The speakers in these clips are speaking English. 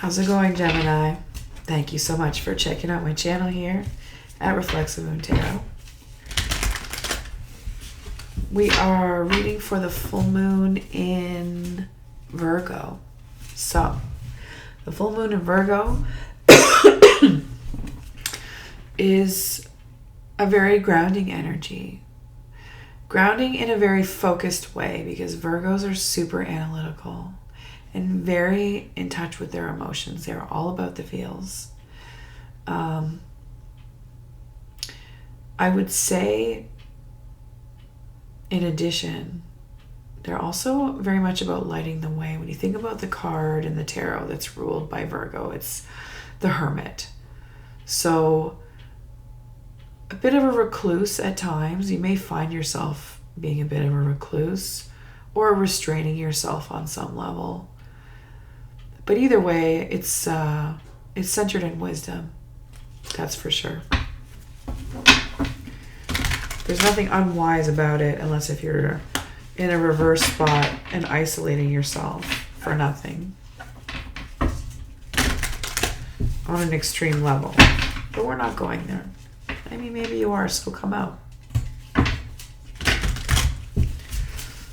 How's it going, Gemini? Thank you so much for checking out my channel here at Reflexive Moon Tarot. We are reading for the full moon in Virgo. So, the full moon in Virgo is a very grounding energy. Grounding in a very focused way, because Virgos are super analytical and very in touch with their emotions. They're all about the feels. I would say, in addition, they're also very much about lighting the way. When you think about the card in the tarot that's ruled by Virgo, it's the Hermit. So, a bit of a recluse at times. You may find yourself being a bit of a recluse or restraining yourself on some level. But either way, it's centered in wisdom. That's for sure. There's nothing unwise about it, unless if you're in a reverse spot and isolating yourself for nothing on an extreme level. But we're not going there. I mean, maybe you are, so come out.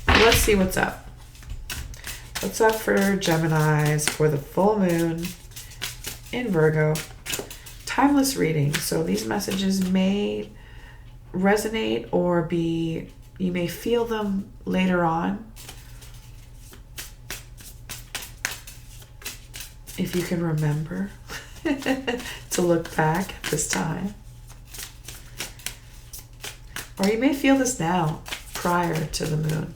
Let's see what's up. What's up for Geminis for the full moon in Virgo? Timeless reading. So these messages may resonate or you may feel them later on. If you can remember to look back at this time. Or you may feel this now, prior to the moon.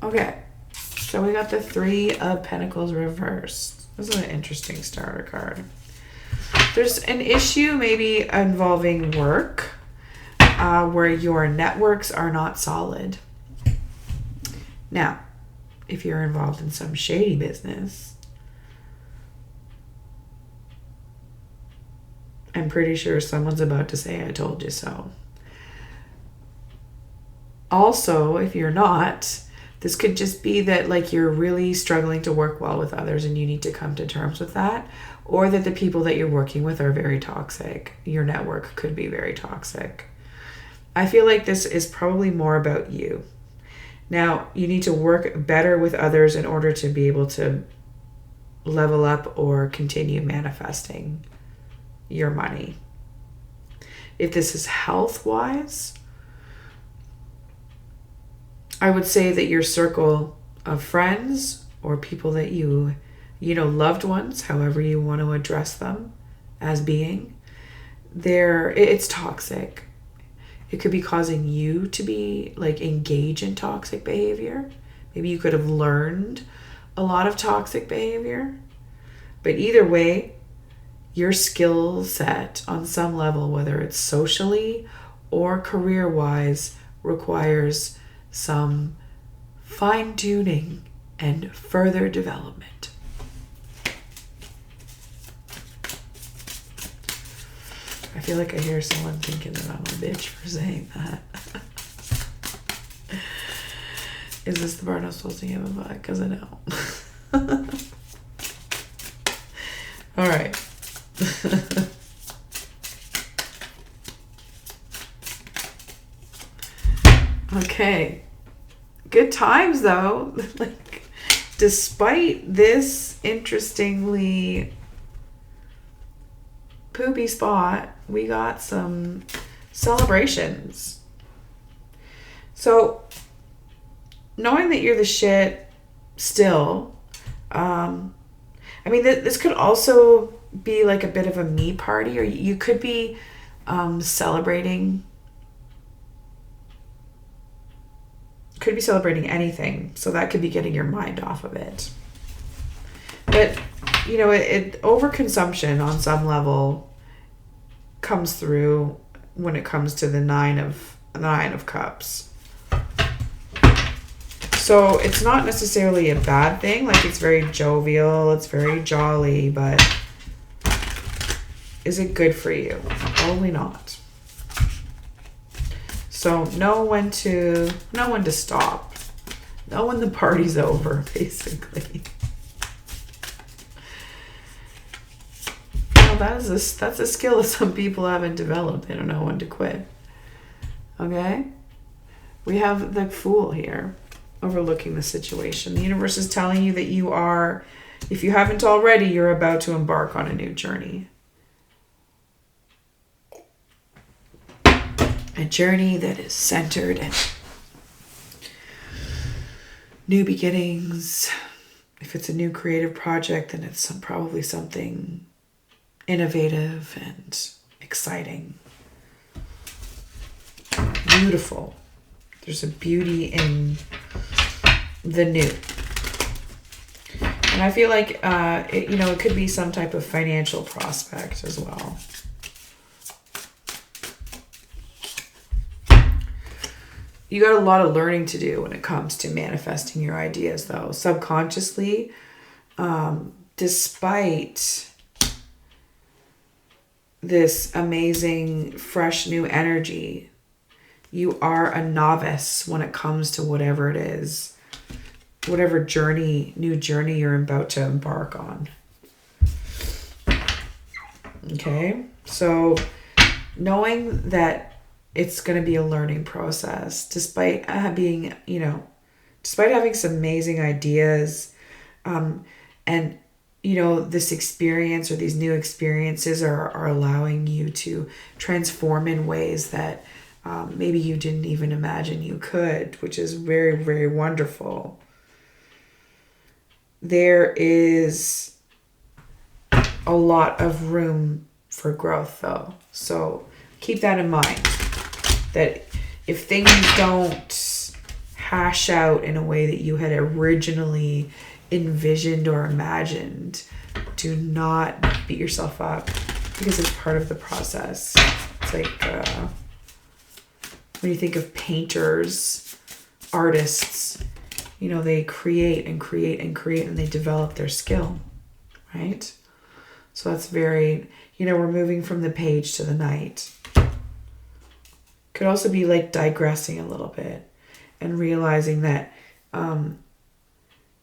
Okay, so we got the Three of Pentacles reversed. This is an interesting starter card. There's an issue maybe involving work where your networks are not solid. Now, if you're involved in some shady business, I'm pretty sure someone's about to say, I told you so. Also, if you're not, this could just be that like you're really struggling to work well with others and you need to come to terms with that. Or that the people that you're working with are very toxic. Your network could be very toxic. I feel like this is probably more about you. Now, you need to work better with others in order to be able to level up or continue manifesting your money. If this is health-wise, I would say that your circle of friends or people that you know, loved ones, however you want to address them as being, it's toxic. It could be causing you to be like engage in toxic behavior. Maybe you could have learned a lot of toxic behavior. But either way, your skill set on some level, whether it's socially or career-wise, requires some fine-tuning and further development. I feel like I hear someone thinking that I'm a bitch for saying that. Is this the part I'm supposed to give a fuck? Because I know. All right. Okay. Good times, though. Like, despite this interestingly poopy spot, we got some celebrations. So, knowing that you're the shit still, I mean, this could also be like a bit of a me party, or you could be celebrating anything. So that could be getting your mind off of it. But, you know, it overconsumption on some level comes through when it comes to the Nine of Cups. So it's not necessarily a bad thing. Like, it's very jovial, it's very jolly, but is it good for you? Probably not. So know when to stop. Know when the party's over, basically. Well, that's a skill that some people haven't developed. They don't know when to quit. Okay? We have the Fool here, overlooking the situation. The universe is telling you that you are, if you haven't already, you're about to embark on a new journey. A journey that is centered in new beginnings. If it's a new creative project, then it's probably something innovative and exciting. Beautiful. There's a beauty in the new. And I feel like, it could be some type of financial prospect as well. You got a lot of learning to do when it comes to manifesting your ideas, though. Subconsciously, despite this amazing, fresh, new energy, you are a novice when it comes to whatever it is, whatever new journey you're about to embark on. Okay? So knowing that it's going to be a learning process, despite having some amazing ideas, and this experience or these new experiences are allowing you to transform in ways that maybe you didn't even imagine you could, which is very, very wonderful. There is a lot of room for growth, though. So keep that in mind, that if things don't hash out in a way that you had originally envisioned or imagined, do not beat yourself up, because it's part of the process. It's like when you think of painters, artists, they create and create and create, and they develop their skill, right? So that's very, we're moving from the page to the night. Could also be like digressing a little bit and realizing that,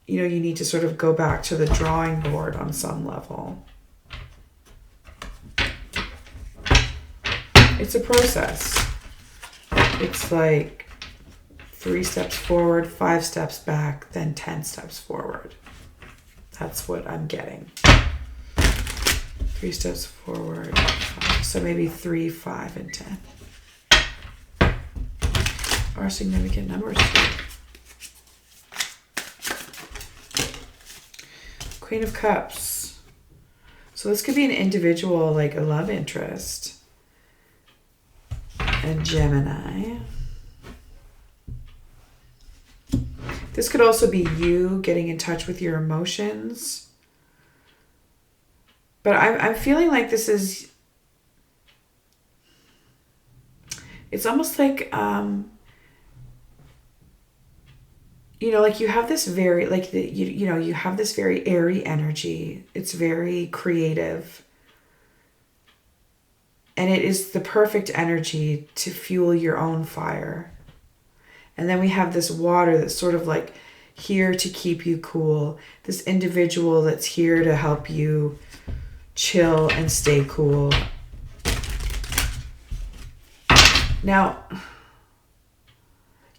you need to sort of go back to the drawing board on some level. It's a process. It's like 3 steps forward, 5 steps back, then 10 steps forward. That's what I'm getting. 3 steps forward, 5. So maybe 3, 5, and 10 are significant numbers here. Queen of Cups. So this could be an individual, like a love interest. And Gemini. This could also be you getting in touch with your emotions. But I'm feeling like this is, it's almost like, like you have this very, like, you have this very airy energy. It's very creative. And it is the perfect energy to fuel your own fire. And then we have this water that's sort of like here to keep you cool. This individual that's here to help you chill and stay cool. Now,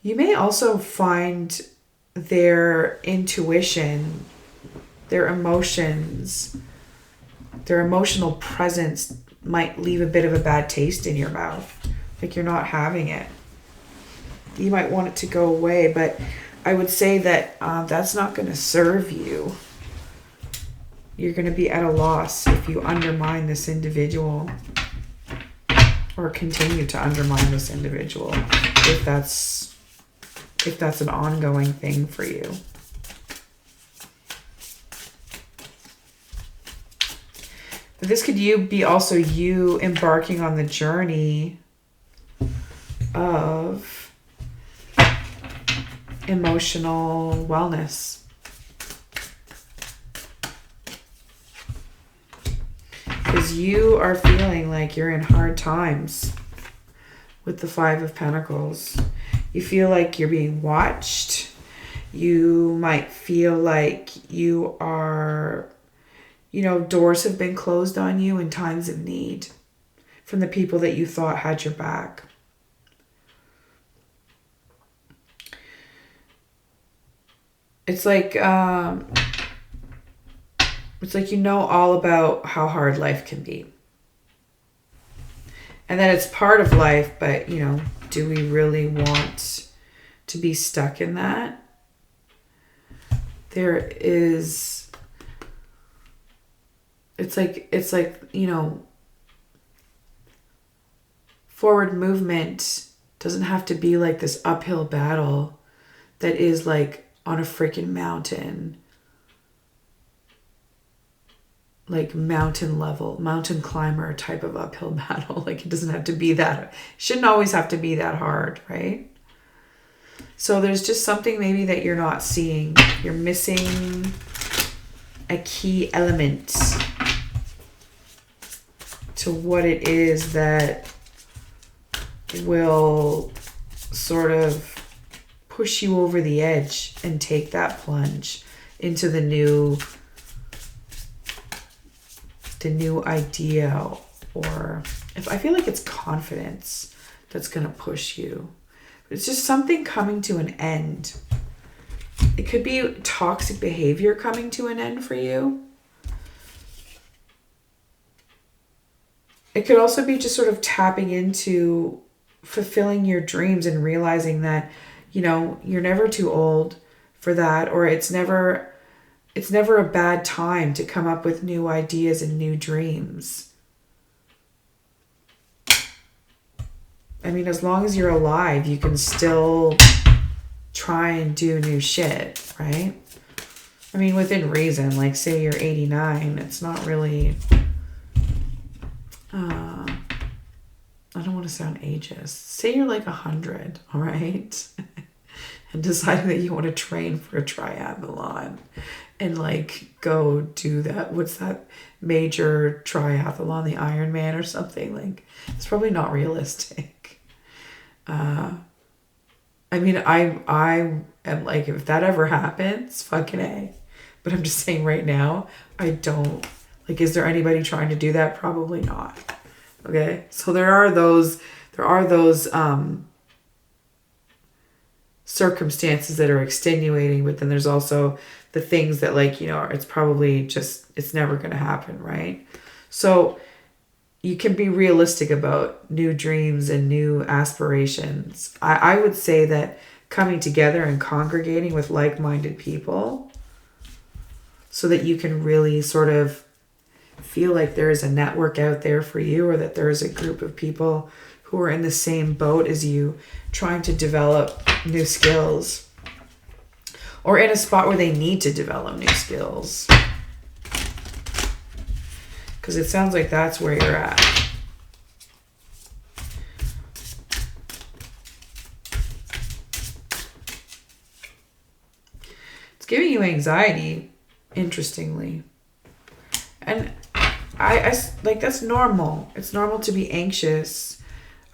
you may also find their intuition, their emotions, their emotional presence might leave a bit of a bad taste in your mouth. Like you're not having it. You might want it to go away, but I would say that that's not going to serve you. You're going to be at a loss if you undermine this individual or continue to undermine this individual, if that's an ongoing thing for you. But this could be also you embarking on the journey of emotional wellness. Because you are feeling like you're in hard times with the 5 of Pentacles. You feel like you're being watched. You might feel like you are, doors have been closed on you in times of need from the people that you thought had your back. It's like all about how hard life can be. And that it's part of life, but, do we really want to be stuck in that? It's like, forward movement doesn't have to be like this uphill battle that is like on a freaking mountain. Like mountain climber type of uphill battle. Like it doesn't have to be that, it shouldn't always have to be that hard, right? So there's just something maybe that you're not seeing. You're missing a key element to what it is that will sort of push you over the edge and take that plunge into the new idea. Or if I feel like it's confidence that's going to push you. It's just something coming to an end. It could be toxic behavior coming to an end for you. It could also be just sort of tapping into fulfilling your dreams and realizing that, you're never too old for that, or it's never a bad time to come up with new ideas and new dreams. I mean, as long as you're alive, you can still try and do new shit, right? I mean, within reason. Like, say you're 89, it's not really... I don't want to sound ageist. Say you're like 100, all right? And decide that you want to train for a triathlon and like go do that. What's that major triathlon, the Ironman or something? Like, it's probably not realistic. I mean, I am like, if that ever happens, fucking A. But I'm just saying right now, I don't, like, is there anybody trying to do that? Probably not. Okay. So there are those circumstances that are extenuating, but then there's also the things that, like, it's probably just, it's never going to happen. Right. So you can be realistic about new dreams and new aspirations. I would say that coming together and congregating with like-minded people so that you can really sort of feel like there is a network out there for you, or that there is a group of people who are in the same boat as you, trying to develop new skills, or in a spot where they need to develop new skills. Because it sounds like that's where you're at. It's giving you anxiety, interestingly. And I like, that's normal. It's normal to be anxious.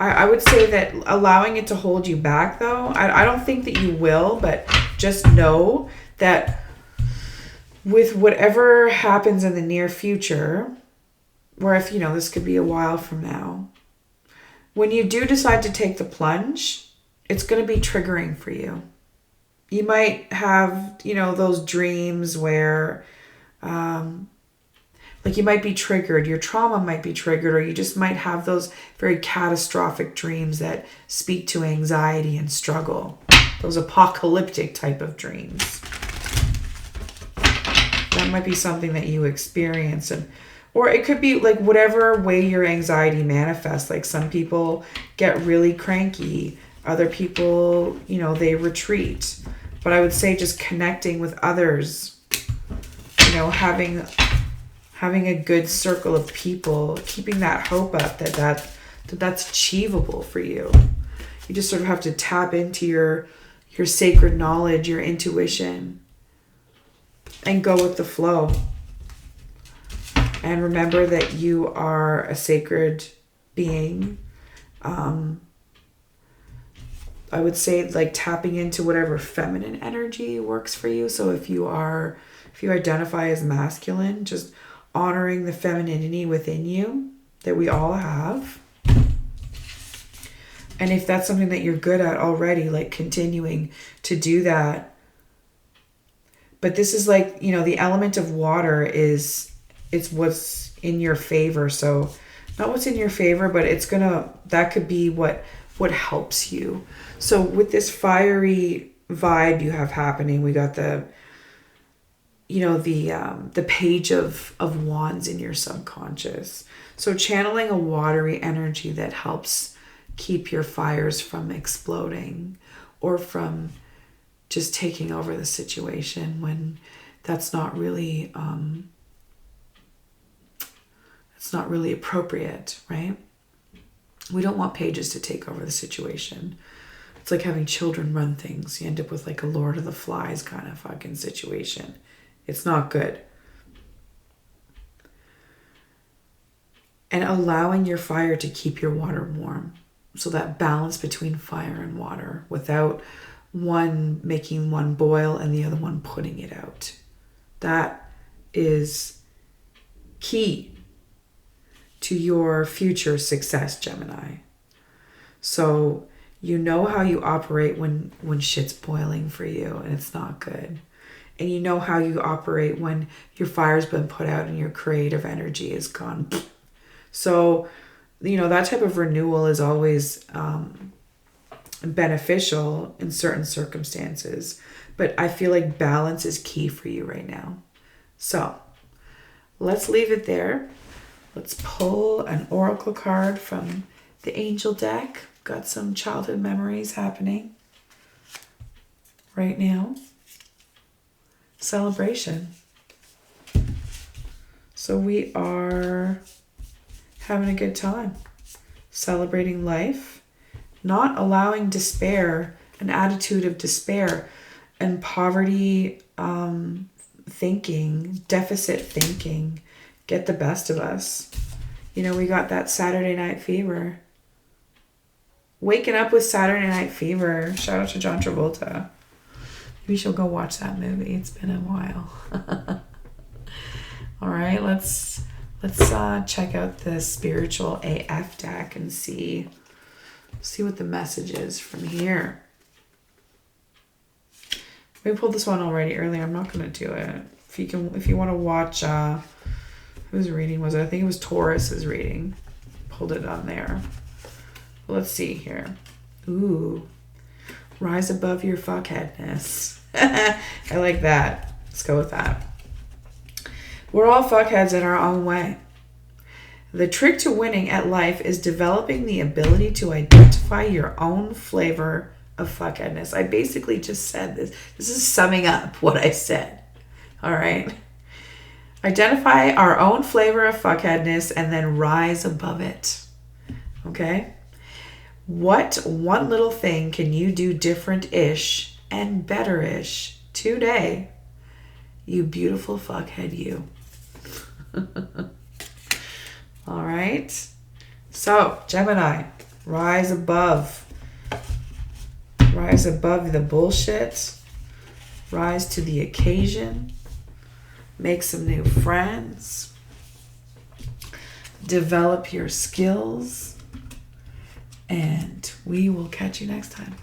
I would say that allowing it to hold you back, though, I don't think that you will, but just know that with whatever happens in the near future, or if, this could be a while from now, when you do decide to take the plunge, it's going to be triggering for you. You might have, those dreams where, like, you might be triggered, your trauma might be triggered, or you just might have those very catastrophic dreams that speak to anxiety and struggle. Those apocalyptic type of dreams. That might be something that you experience. Or it could be like whatever way your anxiety manifests. Like, some people get really cranky. Other people, they retreat. But I would say just connecting with others, having a good circle of people, keeping that hope up that's achievable for you. You just sort of have to tap into your sacred knowledge, your intuition, and go with the flow. And remember that you are a sacred being. I would say like tapping into whatever feminine energy works for you. So if you identify as masculine, just honoring the femininity within you that we all have. And if that's something that you're good at already, like continuing to do that. But this is like, the element of water it's what's in your favor. So not what's in your favor, but that could be what helps you. So with this fiery vibe you have happening, we got the page of wands in your subconscious. So channeling a watery energy that helps keep your fires from exploding or from just taking over the situation when that's not really appropriate, right? We don't want pages to take over the situation. It's like having children run things. You end up with like a Lord of the Flies kind of fucking situation. It's not good. And allowing your fire to keep your water warm. So that balance between fire and water without one making one boil and the other one putting it out. That is key to your future success, Gemini. So you know how you operate when shit's boiling for you and it's not good. And you know how you operate when your fire's been put out and your creative energy is gone. So, that type of renewal is always beneficial in certain circumstances. But I feel like balance is key for you right now. So let's leave it there. Let's pull an oracle card from the angel deck. Got some childhood memories happening right now. Celebration. So we are having a good time, celebrating life, not allowing despair, an attitude of despair and poverty thinking, deficit thinking, get the best of us. We got that Saturday Night Fever. Waking up with Saturday Night Fever. Shout out to John Travolta. Maybe she'll go watch that movie. It's been a while. All right, let's check out the spiritual AF deck and see what the message is from here. We pulled this one already earlier. I'm not going to do it. If you want to watch, whose reading was it? I think it was Taurus's reading. Pulled it on there. Let's see here. Ooh, rise above your fuckheadness. I like that. Let's go with that. We're all fuckheads in our own way. The trick to winning at life is developing the ability to identify your own flavor of fuckheadness. I basically just said this. This is summing up what I said. All right. Identify our own flavor of fuckheadness and then rise above it. Okay. What one little thing can you do different-ish and better-ish today? You beautiful fuckhead, you. All right. So, Gemini, rise above. Rise above the bullshit. Rise to the occasion. Make some new friends. Develop your skills. And we will catch you next time.